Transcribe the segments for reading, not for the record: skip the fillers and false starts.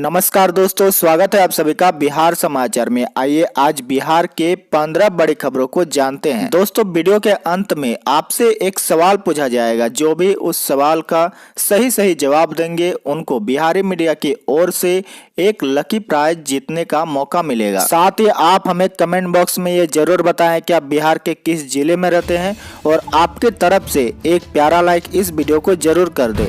नमस्कार दोस्तों, स्वागत है आप सभी का बिहार समाचार में। आइए आज बिहार के 15 बड़ी खबरों को जानते हैं। दोस्तों, वीडियो के अंत में आपसे एक सवाल पूछा जाएगा। जो भी उस सवाल का सही जवाब देंगे उनको बिहारी मीडिया की ओर से एक लकी प्राइज जीतने का मौका मिलेगा। साथ ही आप हमें कमेंट बॉक्स में ये जरूर बताएं कि आप बिहार के किस जिले में रहते हैं और आपके तरफ से एक प्यारा लाइक इस वीडियो को जरूर कर दें।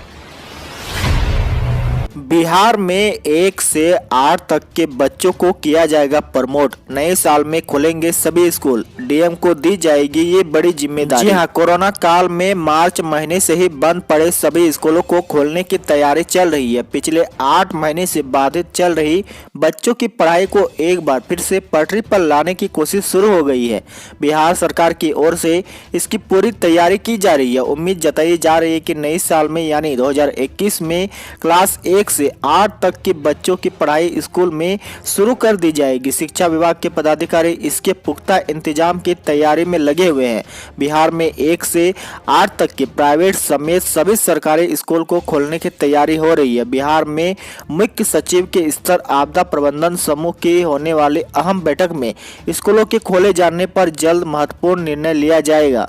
बिहार में 1 से 8 तक के बच्चों को किया जाएगा प्रमोट। नए साल में खुलेंगे सभी स्कूल, डीएम को दी जाएगी ये बड़ी जिम्मेदारी। जी हाँ, कोरोना काल में मार्च महीने से ही बंद पड़े सभी स्कूलों को खोलने की तैयारी चल रही है। पिछले 8 महीने से बाधित चल रही बच्चों की पढ़ाई को एक बार फिर से पटरी पर लाने की कोशिश शुरू हो गई है। बिहार सरकार की ओर से इसकी पूरी तैयारी की जा रही है। उम्मीद जताई जा रही है कि नए साल में यानी 2021 में क्लास 1 से 8 तक के बच्चों की पढ़ाई स्कूल में शुरू कर दी जाएगी। शिक्षा विभाग के पदाधिकारी इसके पुख्ता इंतजाम की तैयारी में लगे हुए हैं। बिहार में 1 से 8 तक के प्राइवेट समेत सभी सरकारी स्कूल को खोलने की तैयारी हो रही है। बिहार में मुख्य सचिव के स्तर आपदा प्रबंधन समूह की होने वाली अहम बैठक में स्कूलों के खोले जाने पर जल्द महत्वपूर्ण निर्णय लिया जाएगा।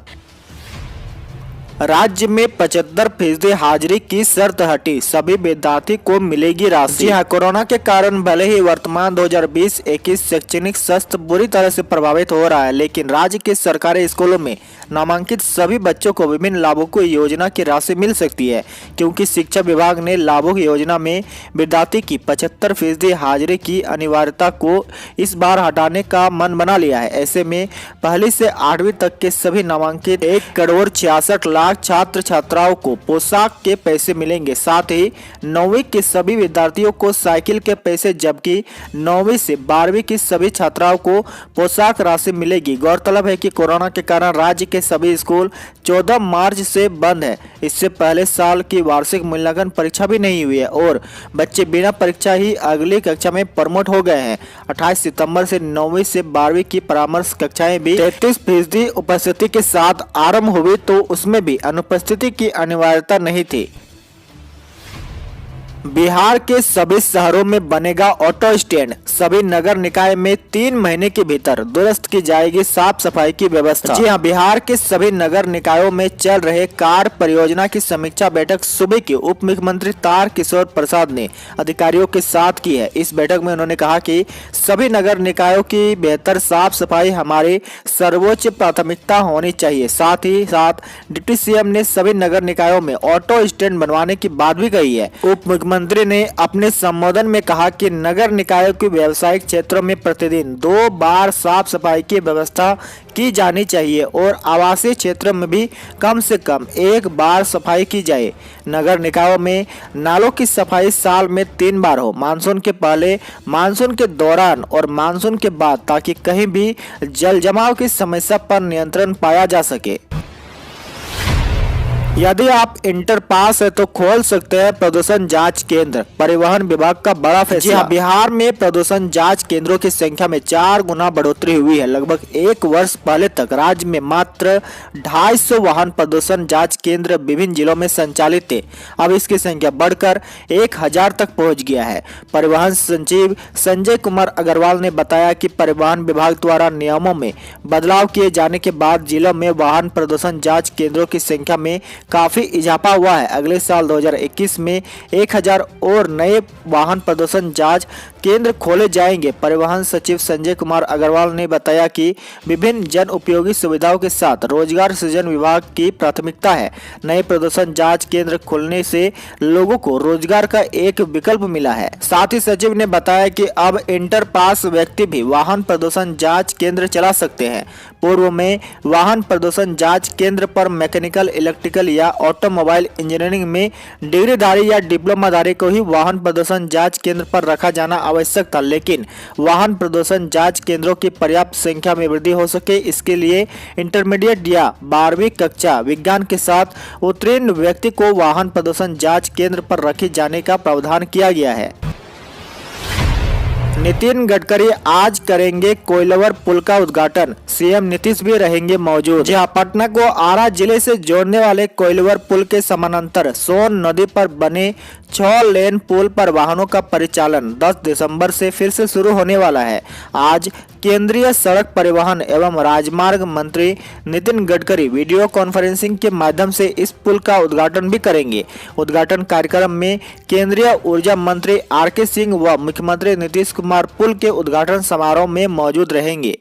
राज्य में 75% हाजिरी की शर्त हटी, सभी विद्यार्थी को मिलेगी राशि। जी हाँ, कोरोना के कारण भले ही वर्तमान 2020-21 शैक्षणिक सत्र बुरी तरह से प्रभावित हो रहा है, लेकिन राज्य के सरकारी स्कूलों में नामांकित सभी बच्चों को विभिन्न लाभुक योजना की राशि मिल सकती है, क्योंकि शिक्षा विभाग ने लाभुक योजना में विद्यार्थी की 75% हाजिरी की अनिवार्यता को इस बार हटाने का मन बना लिया है। ऐसे में पहली से 8वीं तक के सभी नामांकित 1,66,00,000 छात्र छात्राओं को पोशाक के पैसे मिलेंगे। साथ ही 9वीं के सभी विद्यार्थियों को साइकिल के पैसे, जबकि 9वीं से 12वीं की सभी छात्राओं को पोशाक राशि मिलेगी। गौरतलब है कि कोरोना के कारण राज्य के सभी स्कूल 14 मार्च से बंद है। इससे पहले साल की वार्षिक मूल्यांकन परीक्षा भी नहीं हुई है और बच्चे बिना परीक्षा ही अगली कक्षा में प्रमोट हो गए हैं। 28 सितंबर से 9वीं से 12वीं की परामर्श कक्षाएं भी 33% उपस्थिति के साथ आरंभ हुई, तो उसमें भी अनुपस्थिति की अनिवार्यता नहीं थी। बिहार के सभी शहरों में बनेगा ऑटो स्टैंड। सभी नगर निकाय में 3 महीने के भीतर दुरुस्त की जाएगी साफ सफाई की व्यवस्था। जी हाँ, बिहार के सभी नगर निकायों में चल रहे कार्य परियोजना की समीक्षा बैठक सुबह के उप मुख्यमंत्री तारकिशोर प्रसाद ने अधिकारियों के साथ की है। इस बैठक में उन्होंने कहा कि सभी नगर निकायों की बेहतर साफ सफाई हमारी सर्वोच्च प्राथमिकता होनी चाहिए। साथ ही साथ डिप्टी सीएम ने सभी नगर निकायों में ऑटो स्टैंड बनवाने की बात भी कही है। उप मुख्यमंत्री ने अपने संबोधन में कहा कि नगर निकायों के व्यावसायिक क्षेत्रों में प्रतिदिन 2 बार साफ सफाई की व्यवस्था की जानी चाहिए और आवासीय क्षेत्रों में भी कम से कम 1 बार सफाई की जाए। नगर निकायों में नालों की सफाई साल में 3 बार हो, मानसून के पहले, मानसून के दौरान और मानसून के बाद, ताकि कहीं भी जल जमाव की समस्या पर नियंत्रण पाया जा सके। यदि आप इंटर पास है तो खोल सकते हैं प्रदूषण जांच केंद्र, परिवहन विभाग का बड़ा फैसला। जी हाँ, बिहार में प्रदूषण जांच केंद्रों की संख्या में 4 गुना बढ़ोतरी हुई है। लगभग 1 वर्ष पहले तक राज्य में मात्र 250 वाहन प्रदूषण जांच केंद्र विभिन्न जिलों में संचालित थे। अब इसकी संख्या बढ़कर 1000 तक पहुंच गया है। परिवहन सचिव संजय कुमार अग्रवाल ने बताया कि परिवहन विभाग द्वारा नियमों में बदलाव किए जाने के बाद जिलों में वाहन प्रदूषण जांच केंद्रों की संख्या में काफी इजाफा हुआ है। अगले साल 2021 में 1000 और नए वाहन प्रदूषण जांच केंद्र खोले जाएंगे। परिवहन सचिव संजय कुमार अग्रवाल ने बताया कि विभिन्न जन उपयोगी सुविधाओं के साथ रोजगार सृजन विभाग की प्राथमिकता है। नए प्रदूषण जांच केंद्र खोलने से लोगों को रोजगार का एक विकल्प मिला है। साथ ही सचिव ने बताया कि अब इंटर पास व्यक्ति भी वाहन प्रदूषण जांच केंद्र चला सकते हैं। पूर्व में वाहन प्रदूषण जांच केंद्र पर मैकेनिकल, इलेक्ट्रिकल या ऑटोमोबाइल इंजीनियरिंग में डिग्रीधारी या डिप्लोमाधारी को ही वाहन प्रदूषण जांच केंद्र पर रखा जाना आवश्यक था, लेकिन वाहन प्रदूषण जांच केंद्रों की पर्याप्त संख्या में वृद्धि हो सके, इसके लिए इंटरमीडिएट या 12वीं कक्षा विज्ञान के साथ उत्तीर्ण व्यक्ति को वाहन प्रदूषण जांच केंद्र पर रखे जाने का प्रावधान किया गया है। नितिन गडकरी आज करेंगे कोइलवर पुल का उद्घाटन, सीएम नीतीश भी रहेंगे मौजूद। जी हां, पटना को आरा जिले से जोड़ने वाले कोइलवर पुल के समानांतर सोन नदी पर बने 6 लेन पुल पर वाहनों का परिचालन 10 दिसंबर से फिर से शुरू होने वाला है। आज केंद्रीय सड़क परिवहन एवं राजमार्ग मंत्री नितिन गडकरी वीडियो कॉन्फ्रेंसिंग के माध्यम से इस पुल का उद्घाटन भी करेंगे। उद्घाटन कार्यक्रम में केंद्रीय ऊर्जा मंत्री आर.के. सिंह व मुख्यमंत्री नीतीश कुमार पुल के उद्घाटन समारोह में मौजूद रहेंगे।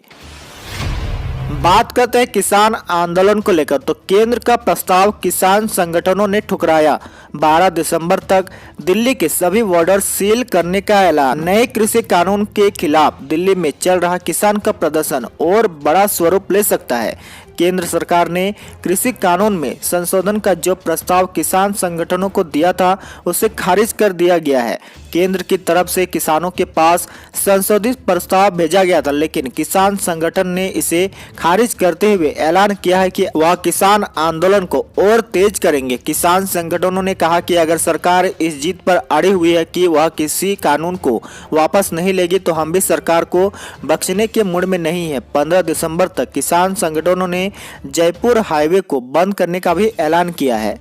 बात करते हैं किसान आंदोलन को लेकर, तो केंद्र का प्रस्ताव किसान संगठनों ने ठुकराया। 12 दिसंबर तक दिल्ली के सभी बॉर्डर सील करने का ऐलान। नए कृषि कानून के खिलाफ दिल्ली में चल रहा किसान का प्रदर्शन और बड़ा स्वरूप ले सकता है। केंद्र सरकार ने कृषि कानून में संशोधन का जो प्रस्ताव किसान संगठनों को दिया था उसे खारिज कर दिया गया है। केंद्र की तरफ से किसानों के पास संशोधित प्रस्ताव भेजा गया था, लेकिन किसान संगठन ने इसे खारिज करते हुए ऐलान किया है कि वह किसान आंदोलन को और तेज करेंगे। किसान संगठनों ने कहा कि अगर सरकार इस जीत पर अड़ी हुई है कि वह किसी कानून को वापस नहीं लेगी तो हम भी सरकार को बख्शने के मूड में नहीं है। 15 दिसंबर तक किसान संगठनों ने जयपुर हाईवे को बंद करने का भी ऐलान किया है।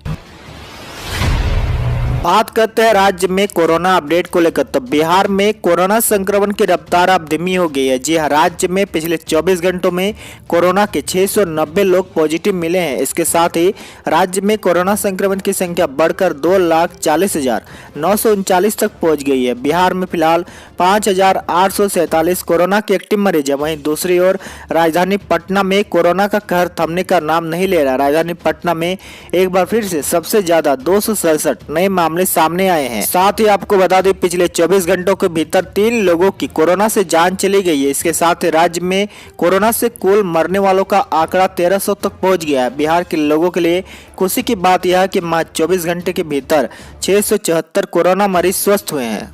बात करते हैं राज्य में कोरोना अपडेट को लेकर, तो बिहार में कोरोना संक्रमण की रफ्तार अब धीमी हो गई है। जी हां, राज्य में पिछले 24 घंटों में कोरोना के 690 लोग पॉजिटिव मिले हैं। इसके साथ ही राज्य में कोरोना संक्रमण की संख्या बढ़कर 2,40,939 तक पहुंच गई है। बिहार में फिलहाल 5,847 कोरोना के एक्टिव मरीज है। वहीं दूसरी ओर राजधानी पटना में कोरोना का कहर थमने का नाम नहीं ले रहा। राजधानी पटना में एक बार फिर से सबसे ज्यादा 267 नए मामले सामने आए हैं। साथ ही आपको बता दें पिछले 24 घंटों के भीतर 3 लोगों की कोरोना से जान चली गई है। इसके साथ ही राज्य में कोरोना से कुल मरने वालों का आंकड़ा 1300 तक पहुंच गया है। बिहार के लोगों के लिए खुशी की बात यह है कि मात्र 24 घंटे के भीतर 674 कोरोना मरीज स्वस्थ हुए हैं।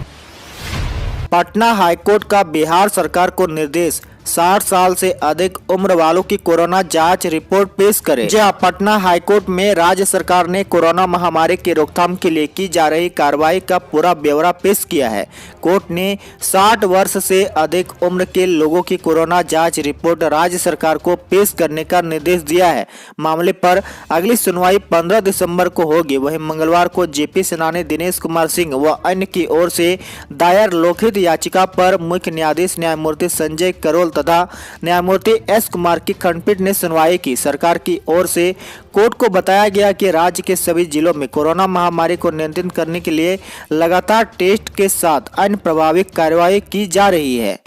पटना हाईकोर्ट का बिहार सरकार को निर्देश, 60 साल से अधिक उम्र वालों की कोरोना जांच रिपोर्ट पेश करें। जी हां, पटना हाईकोर्ट में राज्य सरकार ने कोरोना महामारी की रोकथाम के लिए की जा रही कार्रवाई का पूरा ब्यौरा पेश किया है। कोर्ट ने 60 वर्ष से अधिक उम्र के लोगों की कोरोना जांच रिपोर्ट राज्य सरकार को पेश करने का निर्देश दिया है। मामले पर अगली सुनवाई 15 दिसंबर को होगी। वहीं मंगलवार को जेपी सेनानी, दिनेश कुमार सिंह व अन्य की ओर से दायर लोकहित याचिका पर मुख्य न्यायाधीश न्यायमूर्ति संजय करोल तथा न्यायमूर्ति एस कुमार की खंडपीठ ने सुनवाई की। सरकार की ओर से कोर्ट को बताया गया कि राज्य के सभी जिलों में कोरोना महामारी को नियंत्रित करने के लिए लगातार टेस्ट के साथ अन्य प्रभावी कार्रवाई की जा रही है।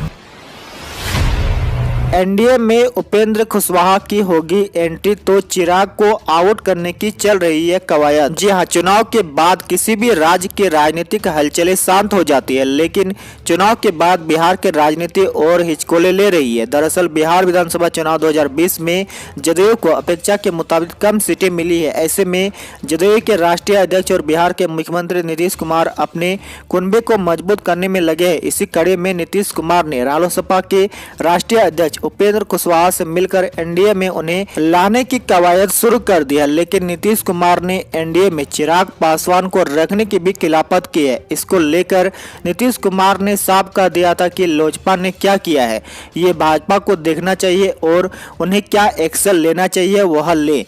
एनडीए में उपेंद्र कुशवाहा की होगी एंट्री, तो चिराग को आउट करने की चल रही है कवायद। जी हां, चुनाव के बाद किसी भी राज्य की राजनीतिक हलचलें शांत हो जाती है, लेकिन चुनाव के बाद बिहार की राजनीति और हिचकोले ले रही है। दरअसल बिहार विधानसभा चुनाव 2020 में जदयू को अपेक्षा के मुताबिक कम सीटें मिली है। ऐसे में जदयू के राष्ट्रीय अध्यक्ष और बिहार के मुख्यमंत्री नीतीश कुमार अपने कुनबे को मजबूत करने में लगे हैं। इसी कड़ी में नीतीश कुमार ने रालोसपा के राष्ट्रीय अध्यक्ष उपेंद्र कुशवाहा से मिलकर एनडीए में उन्हें लाने की कवायद शुरू कर दी है, लेकिन नीतीश कुमार ने एनडीए में चिराग पासवान को रखने की भी खिलाफत की है। इसको लेकर नीतीश कुमार ने साफ कर दिया था कि लोजपा ने क्या किया है ये भाजपा को देखना चाहिए और उन्हें क्या एक्शन लेना चाहिए वह ले।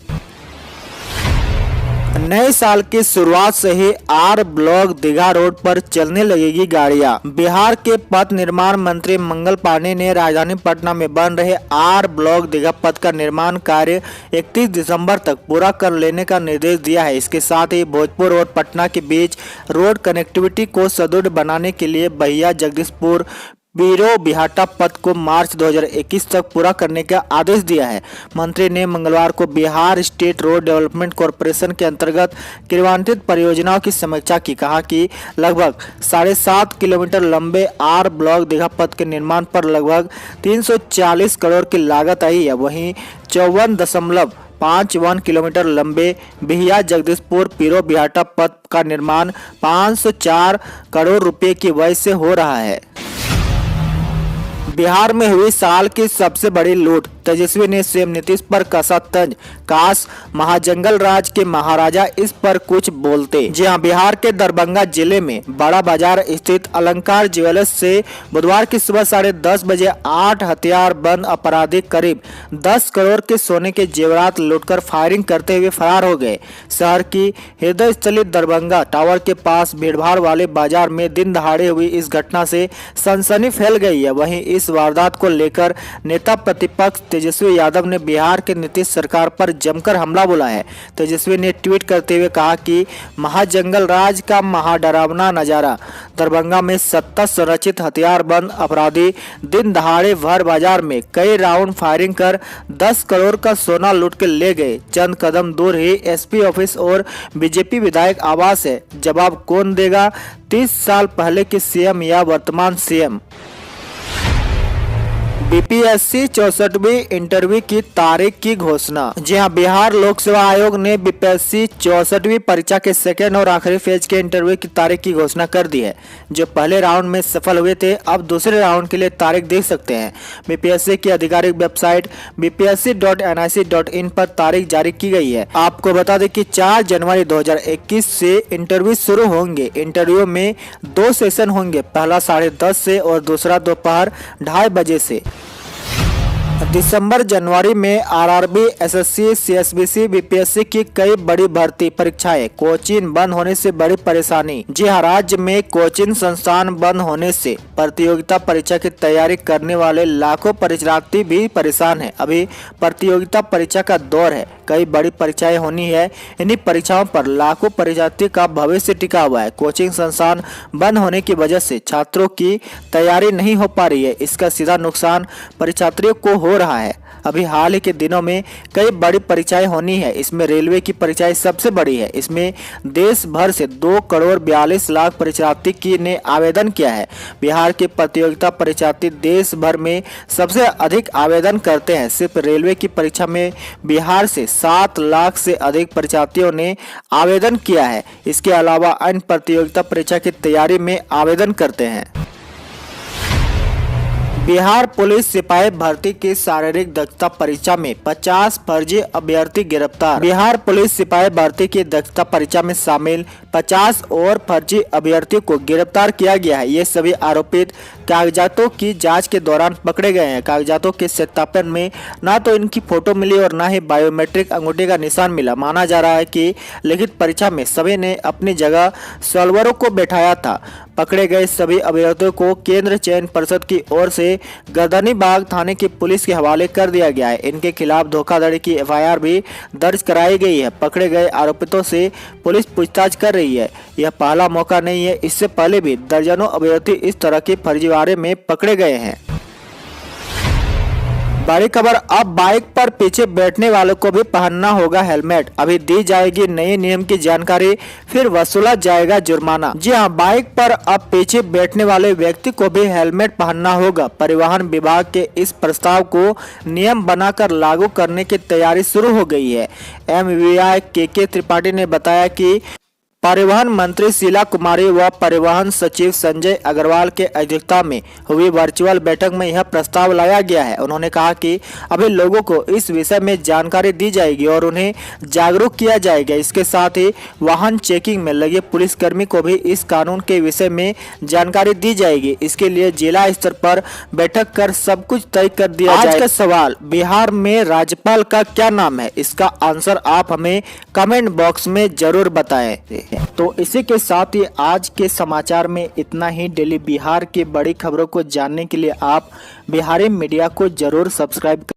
नए साल की शुरुआत से ही आर ब्लॉक दीघा रोड पर चलने लगेगी गाड़ियां। बिहार के पथ निर्माण मंत्री मंगल पांडे ने राजधानी पटना में बन रहे आर ब्लॉक दीघा पथ का निर्माण कार्य 31 दिसंबर तक पूरा कर लेने का निर्देश दिया है। इसके साथ ही भोजपुर और पटना के बीच रोड कनेक्टिविटी को सुदृढ़ बनाने के लिए बहिया जगदीशपुर बीरो बिहाटा पथ को मार्च 2021 तक पूरा करने का आदेश दिया है। मंत्री ने मंगलवार को Bihar state road development corporation के अंतर्गत क्रियान्वित परियोजनाओं की समीक्षा की। कहा कि लगभग 7.5 किलोमीटर लंबे आर ब्लॉक दीघा पथ के निर्माण पर लगभग 340 करोड़ की लागत आई है। वहीं 54.51 किलोमीटर लंबे बिहिया जगदीशपुर पीरो बिहाटा पथ का निर्माण 504 करोड़ रुपए की व्यय से हो रहा है। बिहार में हुई साल की सबसे बड़ी लूट, तेजस्वी ने सीएम नीतीश पर कसा तंज, काश महाजंगल राज के महाराजा इस पर कुछ बोलते। जी हां, बिहार के दरभंगा जिले में बड़ा बाजार स्थित अलंकार ज्वेलर्स से बुधवार की सुबह 10:30 बजे 8 हथियारबंद अपराधी करीब 10 करोड़ के सोने के जेवरात लूटकर फायरिंग करते हुए फरार हो गए। शहर की हृदय स्थली दरभंगा टावर के पास भीड़भाड़ वाले बाजार में दिन दहाड़े हुई इस घटना से सनसनी फैल गई है। वहीं इस वारदात को लेकर नेता प्रतिपक्ष तेजस्वी यादव ने बिहार के नीतीश सरकार पर जमकर हमला बोला है। तेजस्वी ने ट्वीट करते हुए कहा कि महाजंगल राज का महाडरावना नजारा, दरभंगा में सत्ता संरचित हथियारबंद अपराधी दिन दहाड़े भर बाजार में कई राउंड फायरिंग कर 10 करोड़ का सोना लूट के ले गए। चंद कदम दूर ही एसपी ऑफिस और बीजेपी विधायक आवास है। जवाब कौन देगा? 30 साल पहले के सीएम या वर्तमान सीएम? बीपीएससी 64वीं इंटरव्यू की तारीख की घोषणा। जी हां, बिहार लोक सेवा आयोग ने बीपीएससी 64वीं परीक्षा के सेकेंड और आखिरी फेज के इंटरव्यू की तारीख की घोषणा कर दी है। जो पहले राउंड में सफल हुए थे अब दूसरे राउंड के लिए तारीख देख सकते हैं। बीपीएससी की आधिकारिक वेबसाइट bpsc.nic.in पर तारीख जारी की गई है। आपको बता दें कि 4 जनवरी 2021 से इंटरव्यू शुरू होंगे। इंटरव्यू में 2 सेशन होंगे, पहला 10:30 से और दूसरा दोपहर 2:30 बजे से। दिसंबर जनवरी में आरआरबी, एसएससी, सीएसबीसी, बीपीएससी की कई बड़ी भर्ती परीक्षाएं कोचिंग बंद होने से बड़ी परेशानी। जी हां, राज्य में कोचिंग संस्थान बंद होने से प्रतियोगिता परीक्षा की तैयारी करने वाले लाखों परीक्षार्थी भी परेशान हैं। अभी प्रतियोगिता परीक्षा का दौर है, कई बड़ी परीक्षाएं होनी है। इन्हीं परीक्षाओं पर लाखों परीक्षार्थी का भविष्य टिका हुआ है। कोचिंग संस्थान बंद होने की वजह से छात्रों की तैयारी नहीं हो पा रही है। इसका सीधा नुकसान परीक्षार्थियों को हो रहा है। अभी हाल ही के दिनों में कई बड़ी परीक्षाएं होनी है। इसमें रेलवे की परीक्षाएं सबसे बड़ी है। इसमें देश भर से 2 करोड़ 42 लाख परीक्षार्थी ने आवेदन किया है। बिहार के प्रतियोगिता परीक्षार्थी देश भर में सबसे अधिक आवेदन करते हैं। सिर्फ रेलवे की परीक्षा में बिहार से 7 लाख से अधिक परीक्षार्थियों ने आवेदन किया है। इसके अलावा अन्य प्रतियोगिता परीक्षा की तैयारी में आवेदन करते हैं। बिहार पुलिस सिपाही भर्ती की शारीरिक दक्षता परीक्षा में 50 फर्जी अभ्यर्थी गिरफ्तार। बिहार पुलिस सिपाही भर्ती की दक्षता परीक्षा में शामिल 50 और फर्जी अभ्यर्थियों को गिरफ्तार किया गया है। ये सभी आरोपित कागजातों की जांच के दौरान पकड़े गए हैं। कागजातों के सत्यापन में न तो इनकी फोटो मिली और न ही बायोमेट्रिक अंगूठे का निशान मिला। माना जा रहा है कि लिखित परीक्षा में सभी ने अपनी जगह सॉल्वरों को बैठाया था। पकड़े गए सभी अभ्यर्थियों को केंद्र चयन परिषद की ओर से गर्दनीबाग थाने की पुलिस के हवाले कर दिया गया है। इनके खिलाफ धोखाधड़ी की एफआईआर भी दर्ज कराई गई है। पकड़े गए आरोपितों से पुलिस पूछताछ कर रही है। यह पहला मौका नहीं है, इससे पहले भी दर्जनों अभ्यर्थी इस तरह के फर्जीवाड़े में पकड़े गए हैं। बड़ी खबर, अब बाइक पर पीछे बैठने वालों को भी पहनना होगा हेलमेट। अभी दी जाएगी नए नियम की जानकारी, फिर वसूला जाएगा जुर्माना। जी हां, बाइक पर अब पीछे बैठने वाले व्यक्ति को भी हेलमेट पहनना होगा। परिवहन विभाग के इस प्रस्ताव को नियम बनाकर लागू करने की तैयारी शुरू हो गई है। एमवीआई के त्रिपाठी ने बताया कि परिवहन मंत्री शीला कुमारी व परिवहन सचिव संजय अग्रवाल के अध्यक्षता में हुई वर्चुअल बैठक में यह प्रस्ताव लाया गया है। उन्होंने कहा कि अभी लोगों को इस विषय में जानकारी दी जाएगी और उन्हें जागरूक किया जाएगा। इसके साथ ही वाहन चेकिंग में लगे पुलिसकर्मी को भी इस कानून के विषय में जानकारी दी जाएगी। इसके लिए जिला स्तर पर बैठक कर सब कुछ तय कर दिया जाएगा। आज का सवाल, बिहार में राज्यपाल का क्या नाम है? इसका आंसर आप हमें कमेंट बॉक्स में जरूर बताएं। तो इसी के साथ ही आज के समाचार में इतना ही। डेली बिहार की बड़ी खबरों को जानने के लिए आप बिहारी मीडिया को जरूर सब्सक्राइब